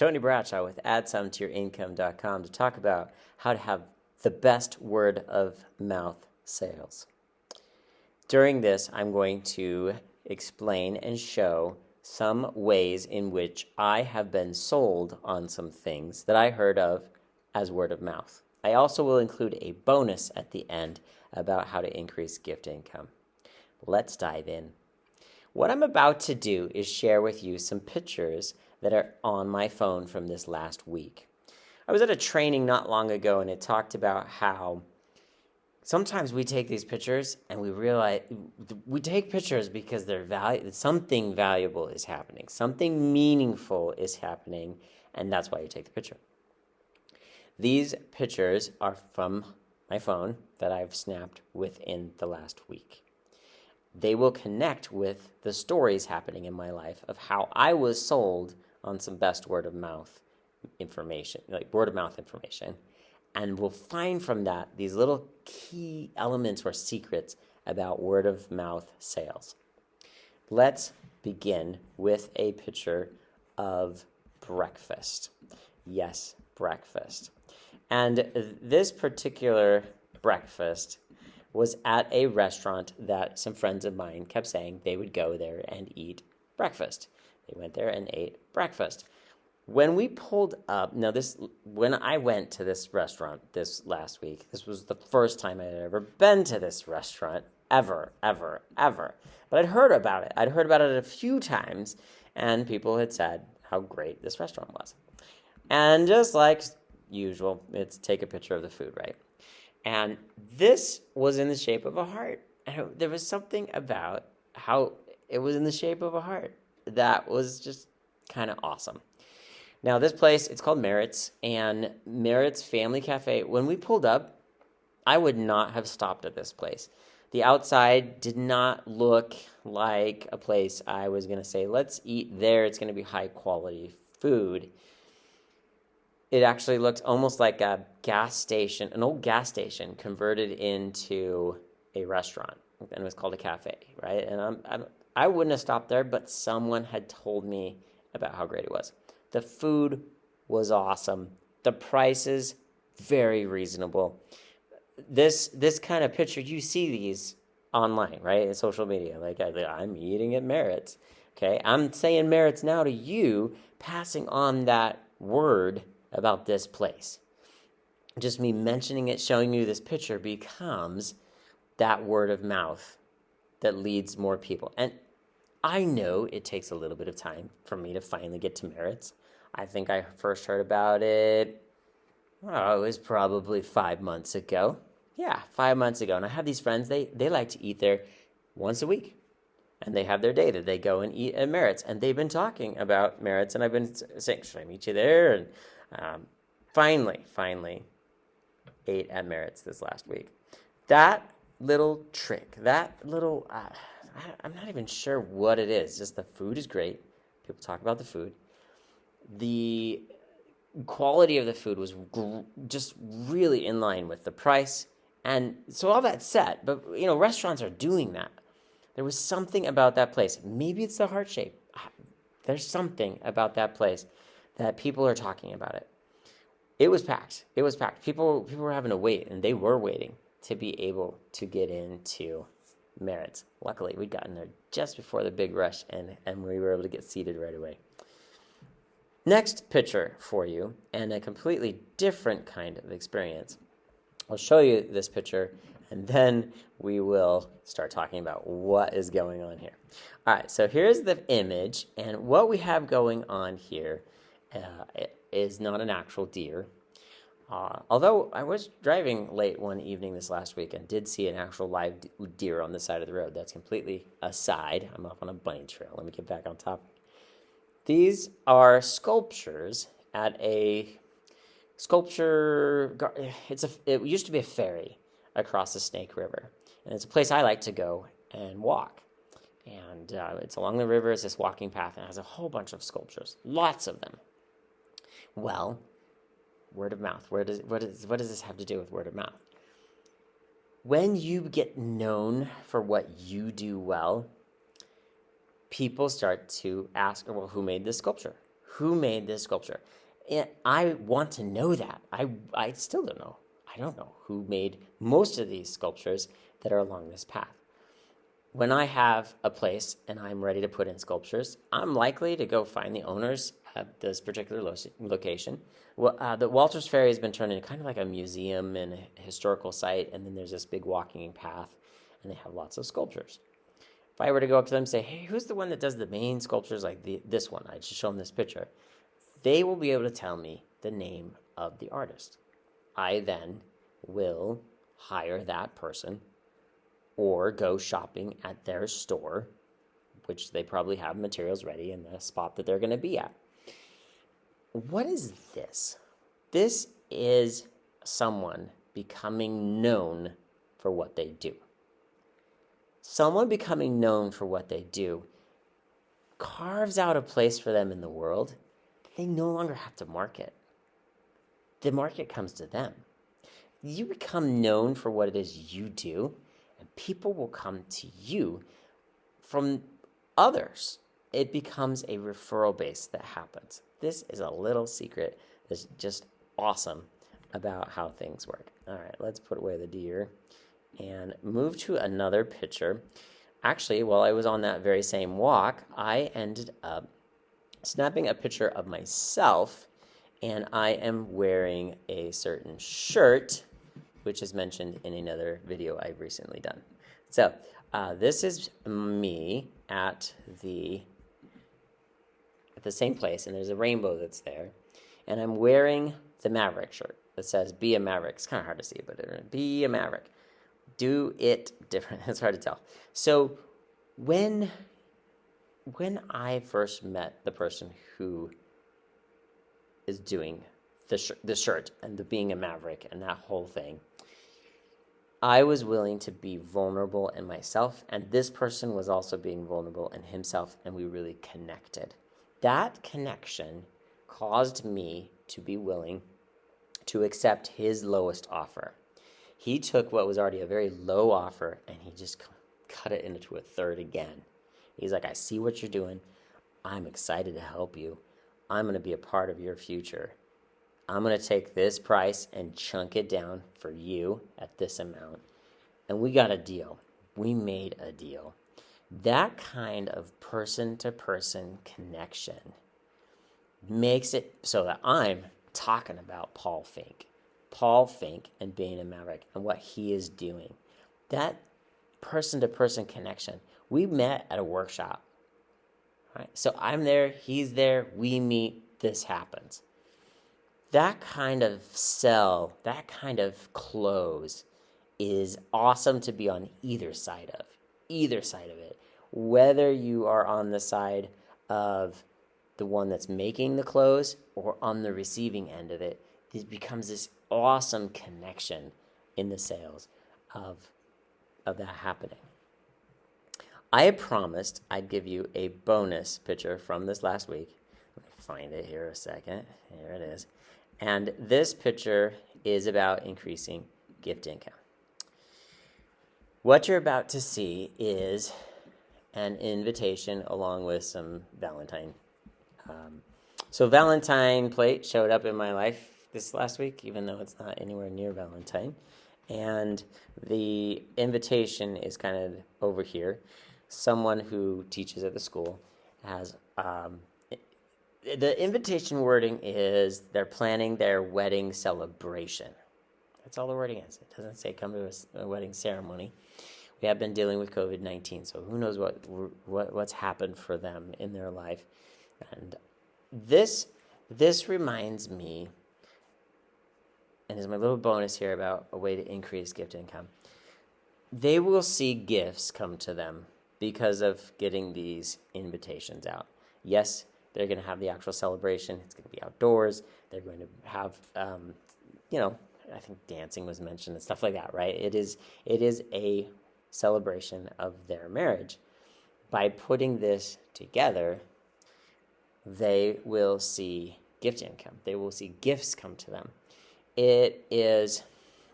Tony Bradshaw with AddSomeToYourIncome.com to talk about how to have the best word of mouth sales. During this, I'm going to explain and show some ways in which I have been sold on some things that I heard of as word of mouth. I also will include a bonus at the end about how to increase gift income. Let's dive in. What I'm about to do is share with you some pictures that are on my phone from this last week. I was at a training not long ago, and it talked about how sometimes we take these pictures and we realize we take pictures because something valuable is happening, something meaningful is happening, and that's why you take the picture. These pictures are from my phone that I've snapped within the last week. They will connect with the stories happening in my life of how I was sold on some best word of mouth information, and we'll find from that these little key elements or secrets about word of mouth sales. Let's begin with a picture of breakfast. Yes, breakfast. And this particular breakfast was at a restaurant that some friends of mine kept saying they would go there and eat breakfast. They went there and ate breakfast. When we pulled up, when I went to this restaurant this last week, this was the first time I had ever been to this restaurant, ever. But I'd heard about it. I'd heard about it a few times, and people had said how great this restaurant was. And just like usual, it's take a picture of the food, right? And this was in the shape of a heart. And there was something about how it was in the shape of a heart that was just kind of awesome. Now, this place, it's called Merritt's, and Merritt's Family Cafe. When we pulled up, I would not have stopped at this place. The outside did not look like a place I was going to say, let's eat there. It's going to be high quality food. It actually looked almost like a gas station, an old gas station converted into a restaurant, and it was called a cafe, right? And I wouldn't have stopped there, but someone had told me about how great it was. The food was awesome. The prices, very reasonable. This kind of picture, you see these online, right, in social media. Like, I'm eating at Merritt's, okay? I'm saying Merritt's now to you, passing on that word about this place. Just me mentioning it, showing you this picture becomes that word of mouth that leads more people. And I know it takes a little bit of time for me to finally get to Merritt's. I think I first heard about it, it was probably 5 months ago. Yeah, 5 months ago. And I have these friends, they like to eat there once a week. And they have their day that they go and eat at Merritt's. And they've been talking about Merritt's, and I've been saying, should I meet you there? And finally ate at Merritt's this last week. That little trick, I'm not even sure what it is. Just the food is great. People talk about the food. The quality of the food was just really in line with the price. And so all that said, but restaurants are doing that. There was something about that place. Maybe it's the heart shape. There's something about that place that people are talking about it. It was packed. People were having to wait, and they were waiting to be able to get into Merritt's. Luckily, we'd gotten there just before the big rush, and we were able to get seated right away. Next picture for you, and a completely different kind of experience. I'll show you this picture, and then we will start talking about what is going on here. All right, so here's the image, and what we have going on here is not an actual deer. Although I was driving late one evening this last week and did see an actual live deer on the side of the road. That's completely aside. I'm off on a bunny trail. Let me get back on topic. These are sculptures at a sculpture. It used to be a ferry across the Snake River, and it's a place I like to go and walk. And it's along the river. It's this walking path, and it has a whole bunch of sculptures, lots of them. Well, word of mouth. What does this have to do with word of mouth? When you get known for what you do well, people start to ask, well, who made this sculpture? who made this sculpture. And I want to know that. I still don't know. I don't know who made most of these sculptures that are along this path. When I have a place and I'm ready to put in sculptures, I'm likely to go find the owners at this particular location. Well, the Walters Ferry has been turned into kind of like a museum and a historical site, and then there's this big walking path, and they have lots of sculptures. If I were to go up to them and say, hey, who's the one that does the main sculptures like this one? I just show them this picture. They will be able to tell me the name of the artist. I then will hire that person or go shopping at their store, which they probably have materials ready in the spot that they're going to be at. What is this? This is someone becoming known for what they do. Someone becoming known for what they do carves out a place for them in the world that they no longer have to market. The market comes to them. You become known for what it is you do, and people will come to you from others. It becomes a referral base that happens. This is a little secret that's just awesome about how things work. All right, let's put away the deer and move to another picture. Actually, while I was on that very same walk, I ended up snapping a picture of myself, and I am wearing a certain shirt, which is mentioned in another video I've recently done. So this is me at the same place, and there's a rainbow that's there, and I'm wearing the Maverick shirt that says "Be a Maverick." It's kind of hard to see, but be a Maverick. Do it different. It's hard to tell. So when I first met the person who is doing the shirt and the being a Maverick and that whole thing, I was willing to be vulnerable in myself, and this person was also being vulnerable in himself, and we really connected. That connection caused me to be willing to accept his lowest offer. He took what was already a very low offer, and he just cut it into a third again. He's like, I see what you're doing. I'm excited to help you. I'm going to be a part of your future. I'm going to take this price and chunk it down for you at this amount. And we got a deal. We made a deal. That kind of person-to-person connection makes it so that I'm talking about Paul Fink and being a Maverick and what he is doing. That person-to-person connection. We met at a workshop. Right? So I'm there, he's there, we meet, this happens. That kind of sell, that kind of close is awesome to be on either side of it. Whether you are on the side of the one that's making the close or on the receiving end of it, it becomes this awesome connection in the sales of that happening. I had promised I'd give you a bonus picture from this last week. Let me find it here a second. Here it is. And this picture is about increasing gift income. What you're about to see is an invitation along with some Valentine. So Valentine plate showed up in my life this last week, even though it's not anywhere near Valentine. And the invitation is kind of over here. Someone who teaches at the school has, the invitation wording is they're planning their wedding celebration. That's all the wording is. It doesn't say come to a wedding ceremony. We have been dealing with COVID-19, so who knows what's happened for them in their life. And this reminds me, and is my little bonus here about a way to increase gift income. They will see gifts come to them because of getting these invitations out. Yes, they're going to have the actual celebration. It's going to be outdoors. They're going to have, I think dancing was mentioned and stuff like that, right? It is a celebration of their marriage. By putting this together, they will see gift income. They will see gifts come to them. It is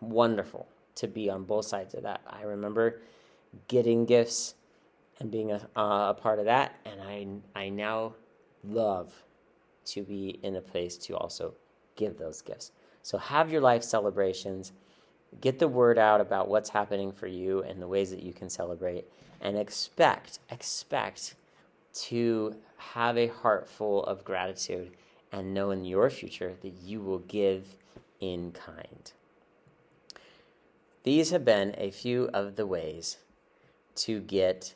wonderful to be on both sides of that. I remember getting gifts and being a part of that, and I now love to be in a place to also give those gifts. So have your life celebrations. Get the word out about what's happening for you and the ways that you can celebrate, and expect to have a heart full of gratitude and know in your future that you will give in kind. These have been a few of the ways to get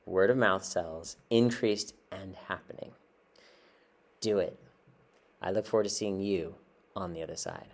word of mouth sales increased and happening. Do it. I look forward to seeing you on the other side.